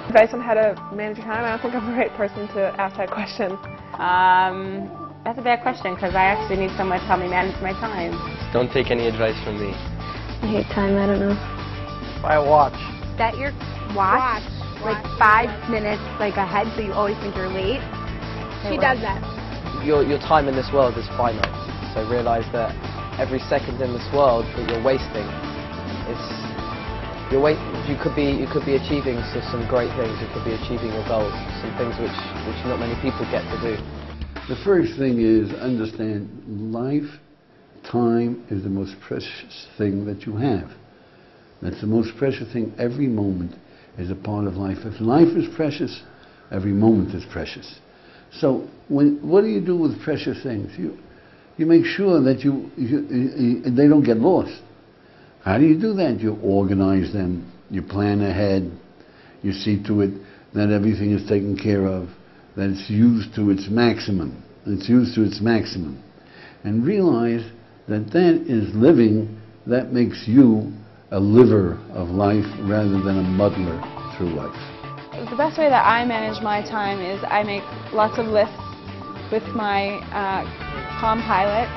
Advice on how to manage your time? I don't think I'm the right person to ask that question. That's a bad question because I actually need someone to help me manage my time. Don't take any advice from me. I hate time, I don't know. Buy a watch. Set your watch like 5 minutes ahead so you always think you're late. She does that. Your time in this world is finite, so realize that every second in this world that you're wasting, you could be achieving some great things. You could be achieving your goals, some things which not many people get to do. The first thing is understand life, time is the most precious thing that you have. That's the most precious thing. Every moment is a part of life. If life is precious, every moment is precious. So what do you do with precious things? You make sure that they don't get lost. How do you do that? You organize them, you plan ahead, you see to it that everything is taken care of, that it's used to its maximum. It's used to its maximum. And realize that that is living, that makes you a liver of life rather than a muddler through life. The best way that I manage my time is I make lots of lists with my Palm Pilot.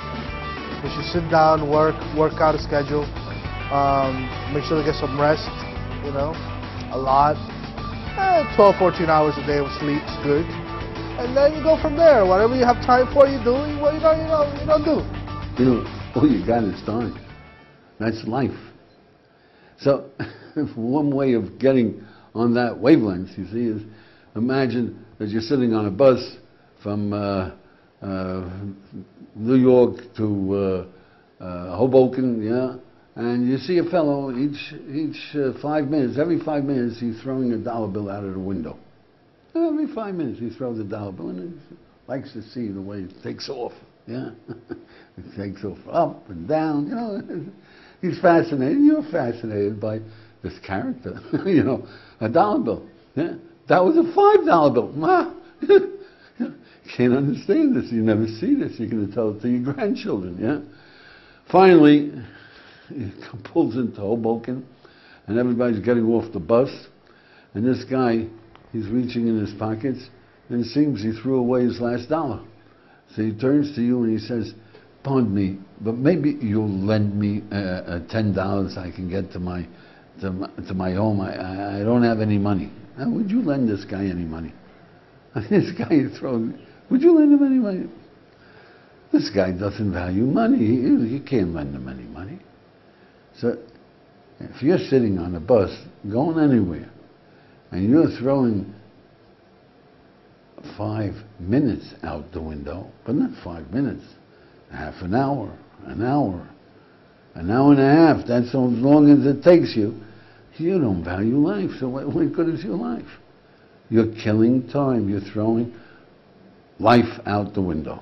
You should sit down, work out a schedule, make sure to get some rest, a lot. 12, 14 hours a day of sleep is good. And then you go from there. Whatever you have time for, you do. What you don't do. All you got is time. That's life. So one way of getting on that wavelength, you see, is imagine that you're sitting on a bus from New York to Hoboken, yeah, and you see a fellow each 5 minutes, every 5 minutes he's throwing a dollar bill out of the window. Every 5 minutes he throws a dollar bill, and he likes to see the way it takes off, yeah. It takes off up and down, He's fascinated. You're fascinated by this character, a dollar bill. Yeah? That was a $5 bill. Wow. You can't understand this. You never see this. You're going to tell it to your grandchildren. Yeah. Finally, he pulls into Hoboken, and everybody's getting off the bus, and this guy, he's reaching in his pockets, and it seems he threw away his last dollar. So he turns to you and he says, "Pardon me, but maybe you'll lend me $10 I can get to my home. I don't have any money." Now, would you lend this guy any money? This guy throws. Would you lend him any money? This guy doesn't value money. You can't lend him any money. So, if you're sitting on a bus going anywhere, and you're throwing 5 minutes out the window, but not 5 minutes. Half an hour, an hour and a half, that's as long as it takes you. You don't value life, so what good is your life? You're killing time, you're throwing life out the window.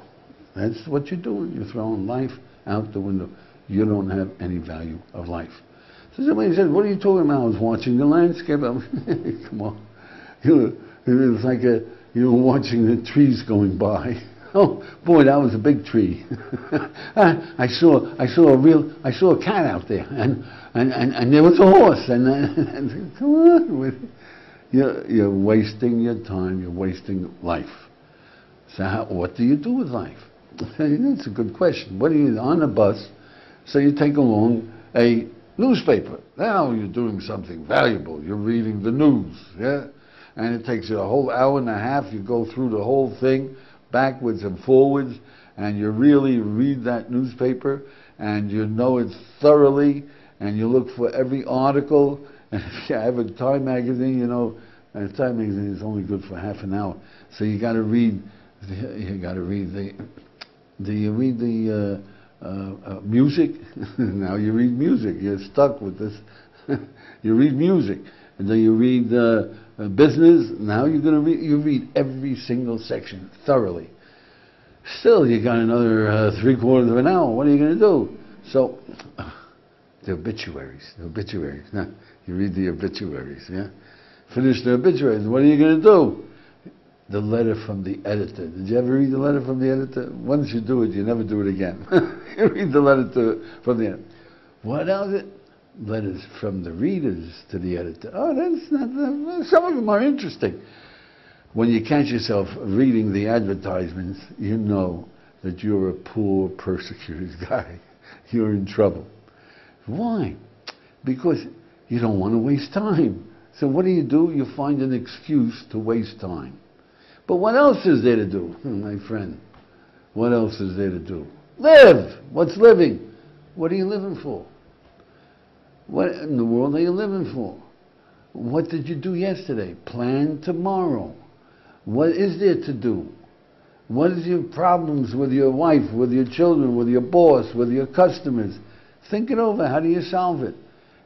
That's what you're doing, you're throwing life out the window. You don't have any value of life. So somebody said, "What are you talking about?" "I was watching the landscape." Come on. It's like you're watching the trees going by. Oh boy, that was a big tree. I saw a cat out there, and there was a horse, and come on, you're wasting your time. You're wasting life. So what do you do with life? That's a good question. What do you on a bus? So you take along a newspaper. Now you're doing something valuable. You're reading the news, yeah, and it takes you a whole hour and a half. You go through the whole thing, backwards and forwards, and you really read that newspaper, and you know it thoroughly, and you look for every article. And if you have a Time magazine, a Time magazine is only good for half an hour, so you got to read. You got to read the. Do you read the music? Now you read music. You're stuck with this. You read music, and then you read business. Now you're going to read. You read every single section thoroughly. Still, you got another 3/4 of an hour. What are you going to do? So, the obituaries. The obituaries. Now, you read the obituaries. Yeah. Finish the obituaries. What are you going to do? The letter from the editor. Did you ever read the letter from the editor? Once you do it, you never do it again. You read the letter from the editor. What else? letters from the readers to the editor. Oh, that's not, some of them are interesting. When you catch yourself reading the advertisements, you know that you're a poor, persecuted guy. You're in trouble. Why? Because you don't want to waste time. So what do? You find an excuse to waste time. But what else is there to do, my friend? What else is there to do? Live! What's living? What are you living for? What in the world are you living for? What did you do yesterday? Plan tomorrow. What is there to do? What is your problems with your wife, with your children, with your boss, with your customers? Think it over. How do you solve it?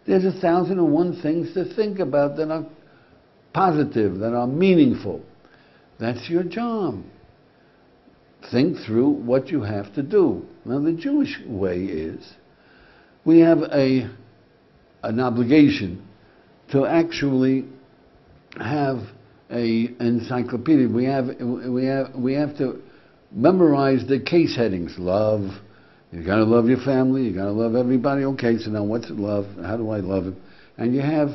There's 1,001 things to think about that are positive, that are meaningful. That's your job. Think through what you have to do. Now, the Jewish way is we have an obligation to actually have an encyclopedia. We have to memorize the case headings. Love. You got to love your family. You got to love everybody. Okay, so now what's love? How do I love him? And you have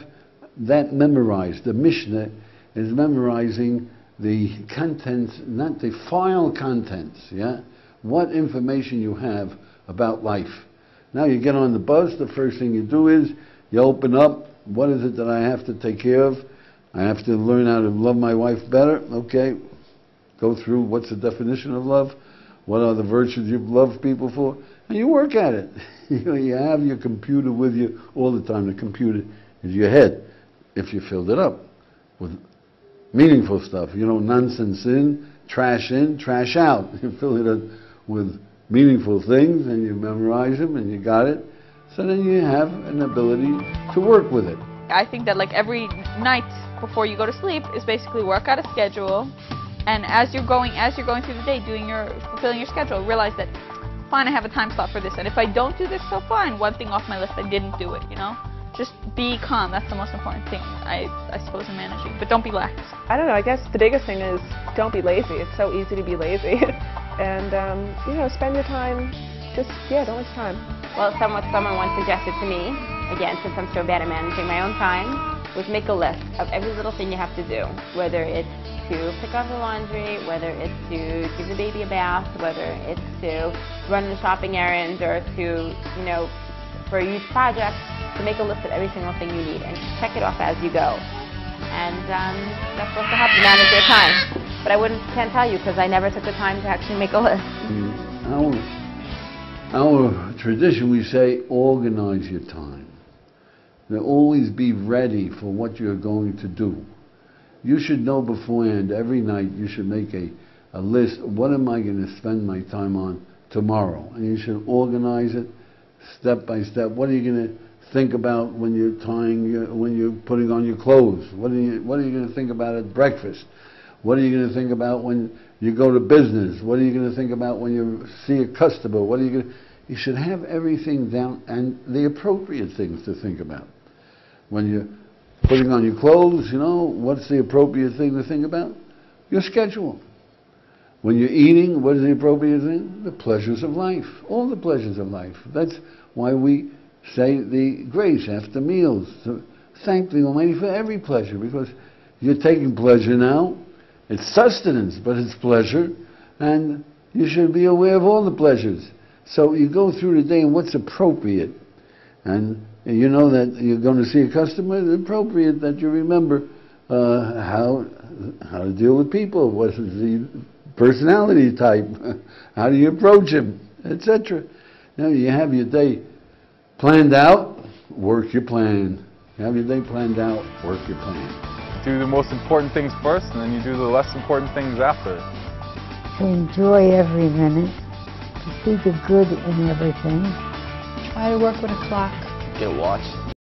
that memorized. The Mishnah is memorizing the contents, not the file contents, yeah? What information you have about life. Now you get on the bus, the first thing you do is you open up, what is it that I have to take care of? I have to learn how to love my wife better, okay. Go through what's the definition of love, what are the virtues you love people for, and you work at it. You have your computer with you all the time. The computer is your head, if you filled it up with meaningful stuff, nonsense in, trash out. You fill it up with meaningful things and you memorize them and you got it. So then you have an ability to work with it. I think that like every night before you go to sleep is basically work out a schedule, and as you're going through the day fulfilling your schedule, realize that fine, I have a time slot for this, and if I don't do this, so fine, one thing off my list, I didn't do it, Just be calm. That's the most important thing, I suppose, in managing. But don't be lax. I don't know. I guess the biggest thing is don't be lazy. It's so easy to be lazy. And, spend your time, don't waste time. Well, someone once suggested to me, again, since I'm so bad at managing my own time, was make a list of every little thing you have to do, whether it's to pick up the laundry, whether it's to give the baby a bath, whether it's to run the shopping errand, or to, for a huge project, to make a list of every single thing you need and check it off as you go. And that's supposed to help you manage your time. But I can't tell you because I never took the time to actually make a list. Our tradition, we say, organize your time. Now, always be ready for what you're going to do. You should know beforehand, every night you should make a list, what am I going to spend my time on tomorrow? And you should organize it step by step. What are you going to think about when when you're putting on your clothes? What are you going to think about at breakfast? What are you going to think about when you go to business? What are you going to think about when you see a customer? You should have everything down, and the appropriate things to think about. When you're putting on your clothes, what's the appropriate thing to think about? Your schedule. When you're eating, what is the appropriate thing? The pleasures of life. All the pleasures of life. That's why we say the grace after meals. To thank the Almighty for every pleasure, because you're taking pleasure now. It's sustenance, but it's pleasure, and you should be aware of all the pleasures. So you go through the day and what's appropriate, and you know that you're going to see a customer. It's appropriate that you remember how to deal with people. What is the personality type? How do you approach him, etc. Now you have your day planned out. Work your plan. You have your day planned out. Work your plan. Do the most important things first, and then you do the less important things after. To enjoy every minute, to see the good in everything. Try to work with a clock. Get watched.